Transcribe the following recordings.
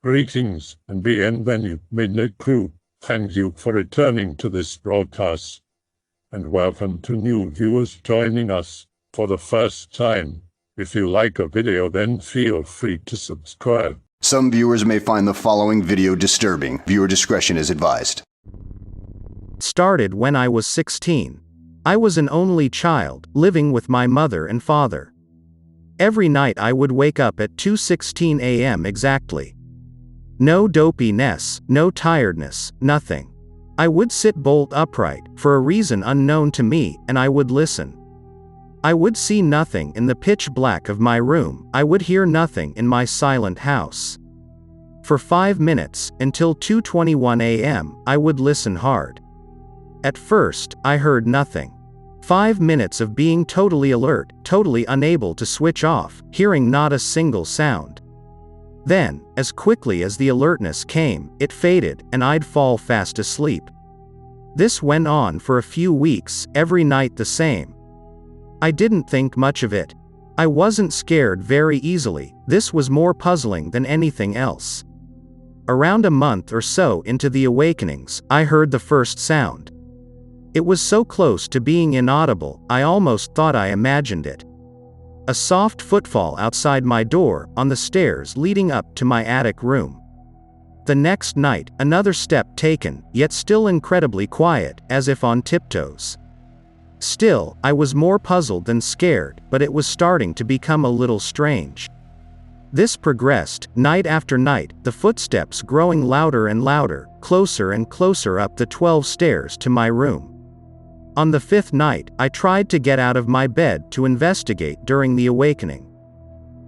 Greetings and bienvenue, Midnight Crew. Thank you for returning to this broadcast. And welcome to new viewers joining us for the first time. If you like a video, then feel free to subscribe. Some viewers may find the following video disturbing. Viewer discretion is advised. Started when I was 16. I was an only child, living with my mother and father. Every night I would wake up at 2:16 a.m. exactly. No dopiness, no tiredness, nothing. I would sit bolt upright, for a reason unknown to me, and I would listen. I would see nothing in the pitch black of my room, I would hear nothing in my silent house. For 5 minutes, until 2:21 a.m., I would listen hard. At first, I heard nothing. 5 minutes of being totally alert, totally unable to switch off, hearing not a single sound. Then, as quickly as the alertness came, it faded, and I'd fall fast asleep. This went on for a few weeks, every night the same. I didn't think much of it. I wasn't scared very easily, this was more puzzling than anything else. Around a month or so into the awakenings, I heard the first sound. It was so close to being inaudible, I almost thought I imagined it. A soft footfall outside my door, on the stairs leading up to my attic room. The next night, another step taken, yet still incredibly quiet, as if on tiptoes. Still, I was more puzzled than scared, but it was starting to become a little strange. This progressed, night after night, the footsteps growing louder and louder, closer and closer up the 12 stairs to my room. On the 5th night, I tried to get out of my bed to investigate during the awakening.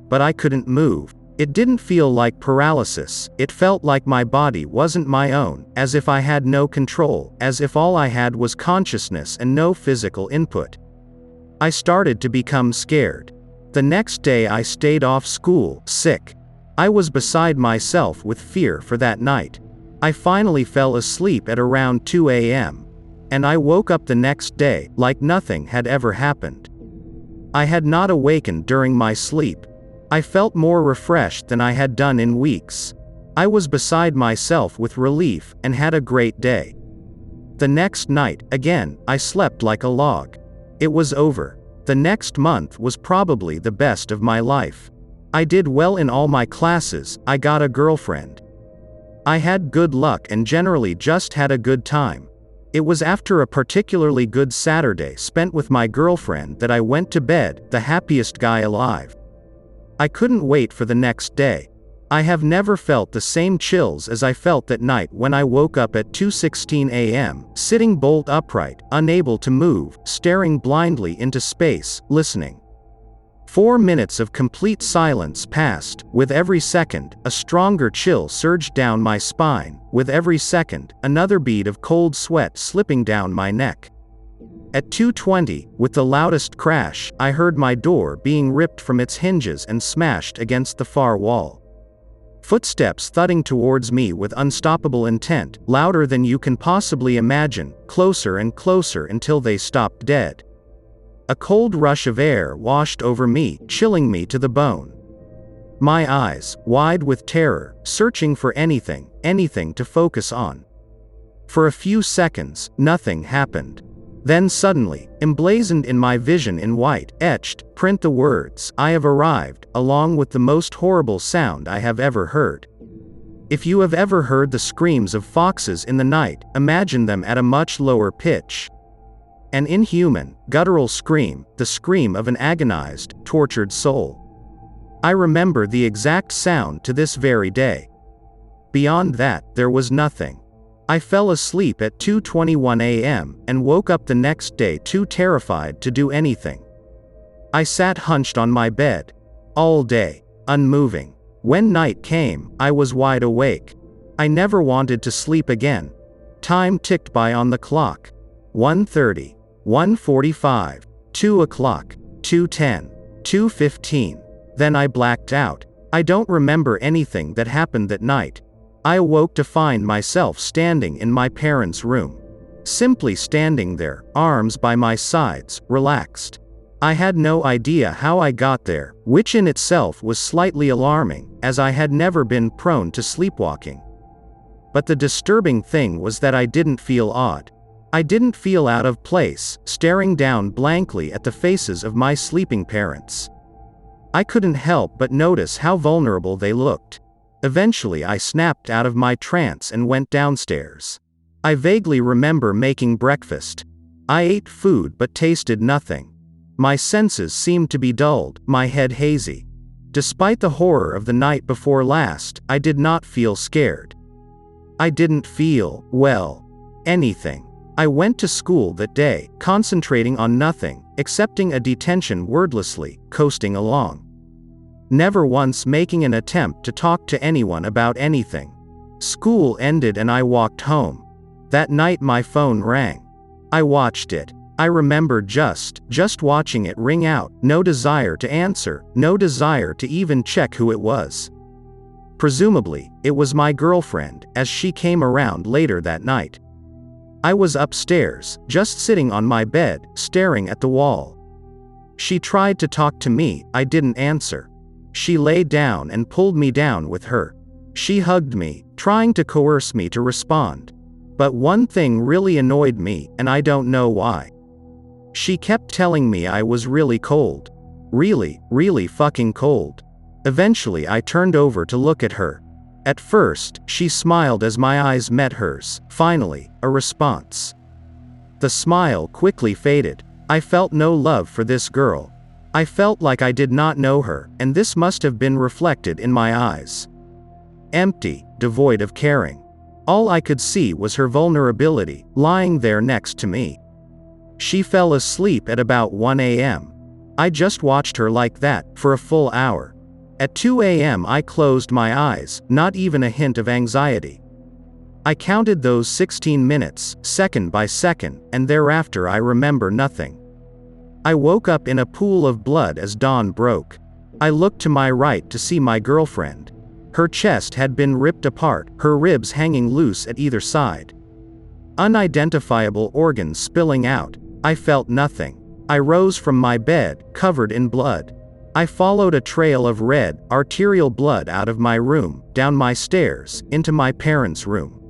But I couldn't move. It didn't feel like paralysis, it felt like my body wasn't my own, as if I had no control, as if all I had was consciousness and no physical input. I started to become scared. The next day I stayed off school, sick. I was beside myself with fear for that night. I finally fell asleep at around 2 a.m. And I woke up the next day, like nothing had ever happened. I had not awakened during my sleep. I felt more refreshed than I had done in weeks. I was beside myself with relief, and had a great day. The next night, again, I slept like a log. It was over. The next month was probably the best of my life. I did well in all my classes, I got a girlfriend. I had good luck and generally just had a good time. It was after a particularly good Saturday spent with my girlfriend that I went to bed, the happiest guy alive. I couldn't wait for the next day. I have never felt the same chills as I felt that night when I woke up at 2:16 a.m., sitting bolt upright, unable to move, staring blindly into space, listening. 4 minutes of complete silence passed. With every second, a stronger chill surged down my spine. With every second, another bead of cold sweat slipping down my neck. At 2:20, with the loudest crash, I heard my door being ripped from its hinges and smashed against the far wall. Footsteps thudding towards me with unstoppable intent, louder than you can possibly imagine, closer and closer until they stopped dead. A cold rush of air washed over me, chilling me to the bone. My eyes, wide with terror, searching for anything to focus on. For a few seconds, nothing happened. Then suddenly, emblazoned in my vision in white, etched, print the words, "I have arrived," along with the most horrible sound I have ever heard. If you have ever heard the screams of foxes in the night, imagine them at a much lower pitch. An inhuman, guttural scream, the scream of an agonized, tortured soul. I remember the exact sound to this very day. Beyond that, there was nothing. I fell asleep at 2:21 a.m. and woke up the next day too terrified to do anything. I sat hunched on my bed. All day, unmoving. When night came, I was wide awake. I never wanted to sleep again. Time ticked by on the clock. 1:30. 1:45, 2 o'clock, 2:10, 2:15. Then I blacked out. I don't remember anything that happened that night. I awoke to find myself standing in my parents' room. Simply standing there, arms by my sides, relaxed. I had no idea how I got there, which in itself was slightly alarming, as I had never been prone to sleepwalking. But the disturbing thing was that I didn't feel odd. I didn't feel out of place, staring down blankly at the faces of my sleeping parents. I couldn't help but notice how vulnerable they looked. Eventually I snapped out of my trance and went downstairs. I vaguely remember making breakfast. I ate food but tasted nothing. My senses seemed to be dulled, my head hazy. Despite the horror of the night before last, I did not feel scared. I didn't feel, well, anything. I went to school that day, concentrating on nothing, accepting a detention wordlessly, coasting along. Never once making an attempt to talk to anyone about anything. School ended and I walked home. That night my phone rang. I watched it. I remember just watching it ring out, no desire to answer, no desire to even check who it was. Presumably, it was my girlfriend, as she came around later that night. I was upstairs, just sitting on my bed, staring at the wall. She tried to talk to me, I didn't answer. She lay down and pulled me down with her. She hugged me, trying to coerce me to respond. But one thing really annoyed me, and I don't know why. She kept telling me I was really cold. Really fucking cold. Eventually I turned over to look at her. At first, she smiled as my eyes met hers, finally, a response. The smile quickly faded. I felt no love for this girl. I felt like I did not know her, and this must have been reflected in my eyes. Empty, devoid of caring. All I could see was her vulnerability, lying there next to me. She fell asleep at about 1 a.m. I just watched her like that, for a full hour. At 2 a.m. I closed my eyes, not even a hint of anxiety. I counted those 16 minutes, second by second, and thereafter I remember nothing. I woke up in a pool of blood as dawn broke. I looked to my right to see my girlfriend. Her chest had been ripped apart, her ribs hanging loose at either side. Unidentifiable organs spilling out. I felt nothing. I rose from my bed, covered in blood. I followed a trail of red, arterial blood out of my room, down my stairs, into my parents' room.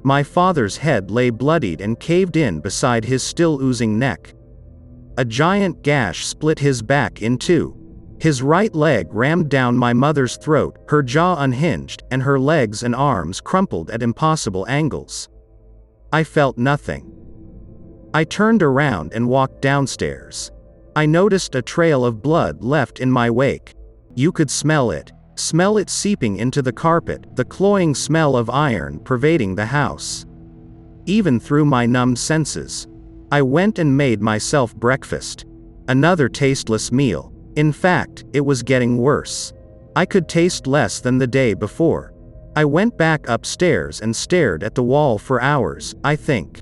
My father's head lay bloodied and caved in beside his still oozing neck. A giant gash split his back in two. His right leg rammed down my mother's throat, her jaw unhinged, and her legs and arms crumpled at impossible angles. I felt nothing. I turned around and walked downstairs. I noticed a trail of blood left in my wake. You could smell it seeping into the carpet, the cloying smell of iron pervading the house. Even through my numbed senses. I went and made myself breakfast. Another tasteless meal. In fact, it was getting worse. I could taste less than the day before. I went back upstairs and stared at the wall for hours, I think.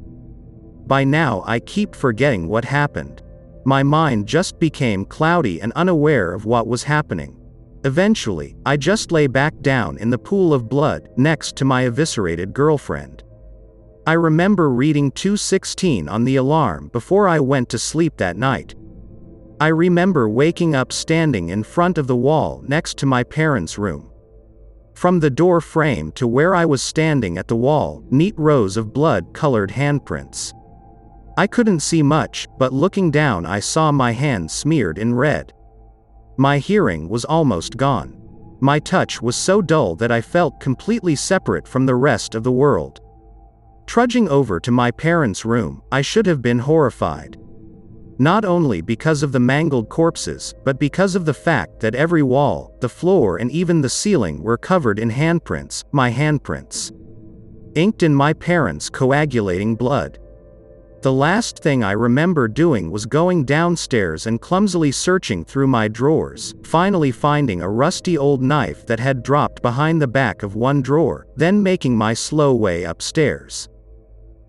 By now I keep forgetting what happened. My mind just became cloudy and unaware of what was happening. Eventually, I just lay back down in the pool of blood, next to my eviscerated girlfriend. I remember reading 2:16 on the alarm before I went to sleep that night. I remember waking up standing in front of the wall next to my parents' room. From the door frame to where I was standing at the wall, neat rows of blood-colored handprints. I couldn't see much, but looking down I saw my hand smeared in red. My hearing was almost gone. My touch was so dull that I felt completely separate from the rest of the world. Trudging over to my parents' room, I should have been horrified. Not only because of the mangled corpses, but because of the fact that every wall, the floor and even the ceiling were covered in handprints, my handprints. Inked in my parents' coagulating blood. The last thing I remember doing was going downstairs and clumsily searching through my drawers, finally finding a rusty old knife that had dropped behind the back of one drawer, then making my slow way upstairs.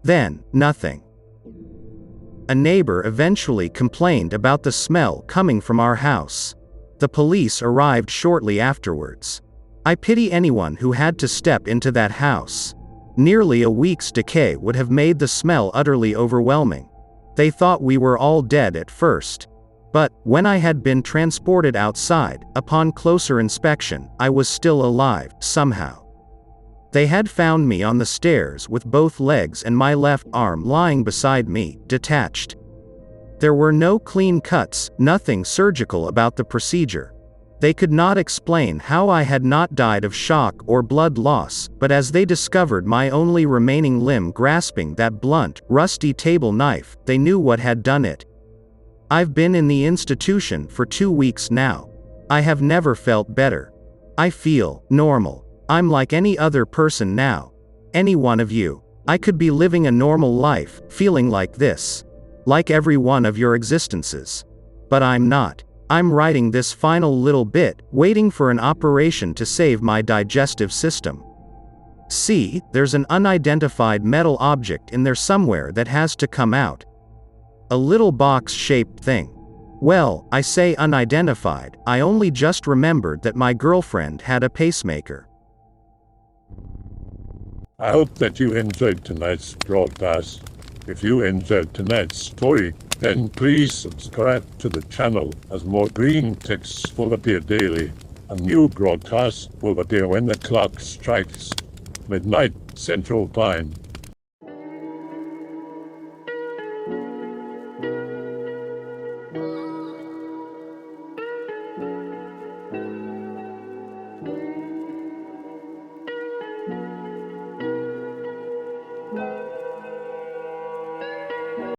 Then, nothing. A neighbor eventually complained about the smell coming from our house. The police arrived shortly afterwards. I pity anyone who had to step into that house. Nearly a week's decay would have made the smell utterly overwhelming. They thought we were all dead at first. But, when I had been transported outside, upon closer inspection, I was still alive, somehow. They had found me on the stairs with both legs and my left arm lying beside me, detached. There were no clean cuts, nothing surgical about the procedure. They could not explain how I had not died of shock or blood loss, but as they discovered my only remaining limb grasping that blunt, rusty table knife, they knew what had done it. I've been in the institution for 2 weeks now. I have never felt better. I feel normal. I'm like any other person now. Any one of you. I could be living a normal life, feeling like this. Like every one of your existences. But I'm not. I'm writing this final little bit, waiting for an operation to save my digestive system. See, there's an unidentified metal object in there somewhere that has to come out. A little box-shaped thing. Well, I say unidentified, I only just remembered that my girlfriend had a pacemaker. I hope that you enjoyed tonight's broadcast. If you enjoyed tonight's story, then please subscribe to the channel as more Greentext will appear daily. A new broadcast will appear when the clock strikes midnight Central Time.